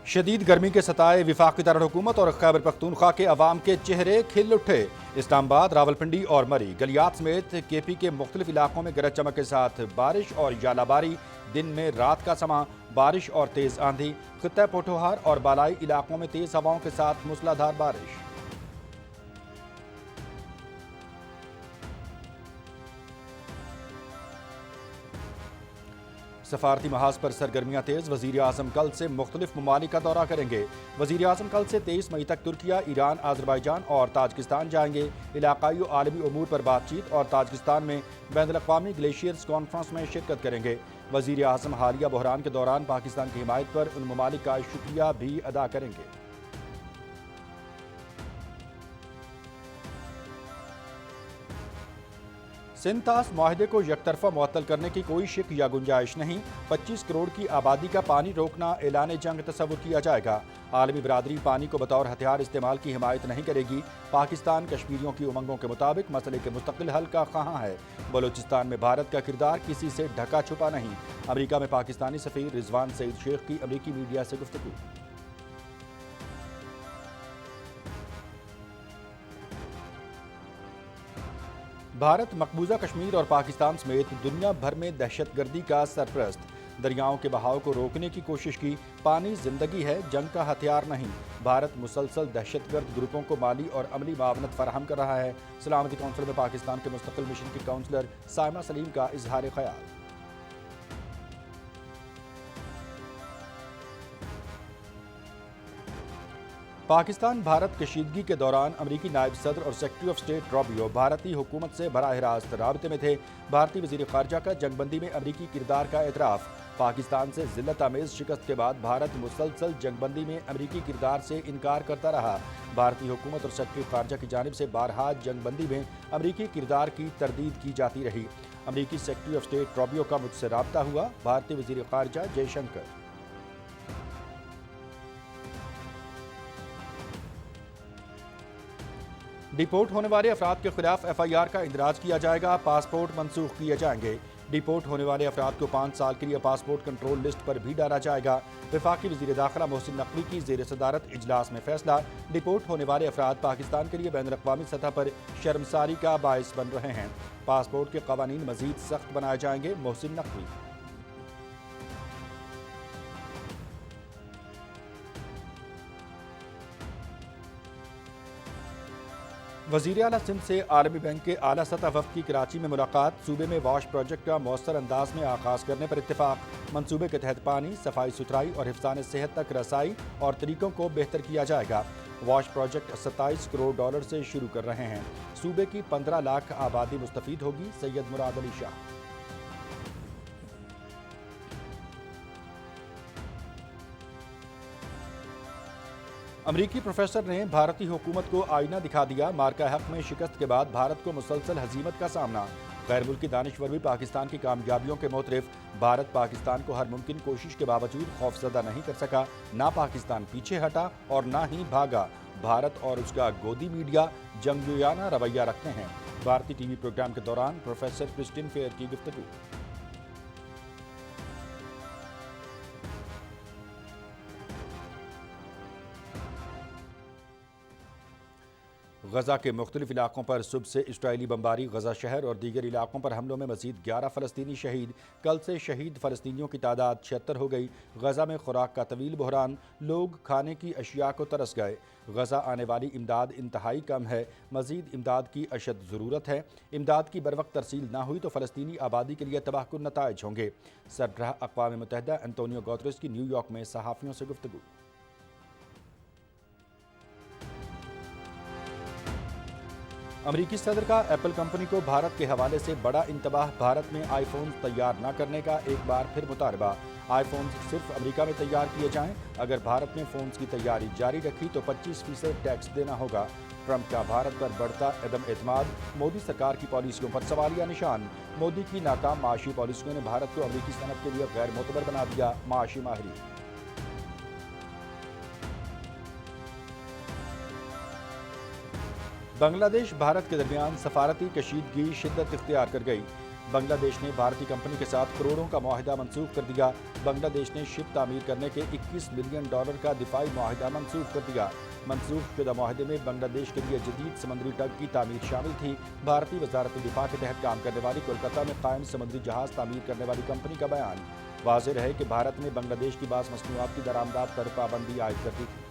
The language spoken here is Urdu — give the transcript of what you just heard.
شدید گرمی کے ستائے وفاقی دارالحکومت اور خیبر پختونخوا کے عوام کے چہرے کھل اٹھے۔ اسلام آباد، راولپنڈی اور مری، گلیات سمیت کے پی کے مختلف علاقوں میں گرج چمک کے ساتھ بارش اور ژالہ باری۔ دن میں رات کا سماں بارش اور تیز آندھی۔ خطہ پوٹھوہار اور بالائی علاقوں میں تیز ہواؤں کے ساتھ موسلادھار بارش۔ سفارتی محاذ پر سرگرمیاں تیز، وزیر اعظم کل سے مختلف ممالک کا دورہ کریں گے۔ وزیر اعظم کل سے 23 مئی تک ترکیہ، ایران، آذربائیجان اور تاجکستان جائیں گے۔ علاقائی و عالمی امور پر بات چیت اور تاجکستان میں بین الاقوامی گلیشیئرز کانفرنس میں شرکت کریں گے۔ وزیر اعظم حالیہ بحران کے دوران پاکستان کی حمایت پر ان ممالک کا شکریہ بھی ادا کریں گے۔ سندھ طاس معاہدے کو یک طرفہ معطل کرنے کی کوئی شک یا گنجائش نہیں۔ 25 کروڑ کی آبادی کا پانی روکنا اعلان جنگ تصور کیا جائے گا۔ عالمی برادری پانی کو بطور ہتھیار استعمال کی حمایت نہیں کرے گی۔ پاکستان کشمیریوں کی امنگوں کے مطابق مسئلے کے مستقل حل کا خواہاں ہے۔ بلوچستان میں بھارت کا کردار کسی سے ڈھکا چھپا نہیں۔ امریکہ میں پاکستانی سفیر رضوان سعید شیخ کی امریکی میڈیا سے گفتگو۔ بھارت مقبوضہ کشمیر اور پاکستان سمیت دنیا بھر میں دہشت گردی کا سرپرست۔ دریاؤں کے بہاؤ کو روکنے کی کوشش کی۔ پانی زندگی ہے، جنگ کا ہتھیار نہیں۔ بھارت مسلسل دہشت گرد گروپوں کو مالی اور عملی معاونت فراہم کر رہا ہے۔ سلامتی کونسل میں پاکستان کے مستقل مشن کی کونسلر سائمہ سلیم کا اظہار خیال۔ پاکستان بھارت کشیدگی کے دوران امریکی نائب صدر اور سیکرٹری آف اسٹیٹ روبیو بھارتی حکومت سے براہ راست رابطے میں تھے۔ بھارتی وزیر خارجہ کا جنگ بندی میں امریکی کردار کا اعتراف۔ پاکستان سے ذلت آمیز شکست کے بعد بھارت مسلسل جنگ بندی میں امریکی کردار سے انکار کرتا رہا۔ بھارتی حکومت اور سیکرٹری خارجہ کی جانب سے بارہا جنگ بندی میں امریکی کردار کی تردید کی جاتی رہی۔ امریکی سیکرٹری آف اسٹیٹ روبیو کا مجھ سے رابطہ ہوا، بھارتی وزیر خارجہ جے شنکر۔ ڈیپورٹ ہونے والے افراد کے خلاف ایف آئی آر کا اندراج کیا جائے گا، پاسپورٹ منسوخ کیے جائیں گے۔ ڈیپورٹ ہونے والے افراد کو 5 سال کے لیے پاسپورٹ کنٹرول لسٹ پر بھی ڈالا جائے گا۔ وفاقی وزیر داخلہ محسن نقوی کی زیر صدارت اجلاس میں فیصلہ۔ ڈیپورٹ ہونے والے افراد پاکستان کے لیے بین الاقوامی سطح پر شرمساری کا باعث بن رہے ہیں۔ پاسپورٹ کے قوانین مزید سخت بنائے جائیں گے، محسن نقوی۔ وزیر اعلیٰ سندھ سے عالمی بینک کے اعلیٰ سطح وفد کی کراچی میں ملاقات۔ صوبے میں واش پروجیکٹ کا مؤثر انداز میں آغاز کرنے پر اتفاق۔ منصوبے کے تحت پانی، صفائی ستھرائی اور حفظان صحت تک رسائی اور طریقوں کو بہتر کیا جائے گا۔ واش پروجیکٹ 27 کروڑ ڈالر سے شروع کر رہے ہیں۔ صوبے کی 15 لاکھ آبادی مستفید ہوگی، سید مراد علی شاہ۔ امریکی پروفیسر نے بھارتی حکومت کو آئینہ دکھا دیا، مارکہ حق میں شکست کے بعد بھارت کو مسلسل ہزیمت کا سامنا۔ غیر ملکی دانشور بھی پاکستان کی کامیابیوں کے معترف۔ بھارت پاکستان کو ہر ممکن کوشش کے باوجود خوفزدہ نہیں کر سکا۔ نہ پاکستان پیچھے ہٹا اور نہ ہی بھاگا۔ بھارت اور اس کا گودی میڈیا جنگجویانہ رویہ رکھتے ہیں۔ بھارتی ٹی وی پروگرام کے دوران پروفیسر کرسٹین فیئر کی گفتگو۔ غزہ کے مختلف علاقوں پر صبح سے اسرائیلی بمباری۔ غزہ شہر اور دیگر علاقوں پر حملوں میں مزید 11 فلسطینی شہید۔ کل سے شہید فلسطینیوں کی تعداد 76 ہو گئی۔ غزہ میں خوراک کا طویل بحران، لوگ کھانے کی اشیاء کو ترس گئے۔ غزہ آنے والی امداد انتہائی کم ہے، مزید امداد کی اشد ضرورت ہے۔ امداد کی بروقت ترسیل نہ ہوئی تو فلسطینی آبادی کے لیے تباہ کن نتائج ہوں گے۔ سربراہ اقوام متحدہ انتونیو گوتریس کی نیو یارک میں صحافیوں سے گفتگو۔ امریکی صدر کا ایپل کمپنی کو بھارت کے حوالے سے بڑا انتباہ۔ بھارت میں آئی فون تیار نہ کرنے کا ایک بار پھر مطالبہ۔ آئی فونز صرف امریکہ میں تیار کیے جائیں۔ اگر بھارت میں فونز کی تیاری جاری رکھی تو 25% ٹیکس دینا ہوگا۔ ٹرمپ کا بھارت پر بڑھتا عدم اعتماد، مودی سرکار کی پالیسیوں پر سوالیہ نشان۔ مودی کی ناکام معاشی پالیسیوں نے بھارت کو امریکی صنعت کے لیے غیر معتبر بنا دیا، معاشی ماہرین۔ بنگلہ دیش بھارت کے درمیان سفارتی کشیدگی شدت اختیار کر گئی۔ بنگلہ دیش نے بھارتی کمپنی کے ساتھ کروڑوں کا معاہدہ منسوخ کر دیا۔ بنگلہ دیش نے شپ تعمیر کرنے کے $21 ملین کا دفاعی معاہدہ منسوخ کر دیا۔ منسوخ شدہ معاہدے میں بنگلہ دیش کے لیے جدید سمندری ٹگ کی تعمیر شامل تھی۔ بھارتی وزارت دفاع کے تحت کام کرنے والی کولکتہ میں قائم سمندری جہاز تعمیر کرنے والی کمپنی کا بیان۔ واضح رہے کہ بھارت نے بنگلہ دیش کی بعض مصنوعات کی درآمدات پر پابندی عائد کر دی تھی۔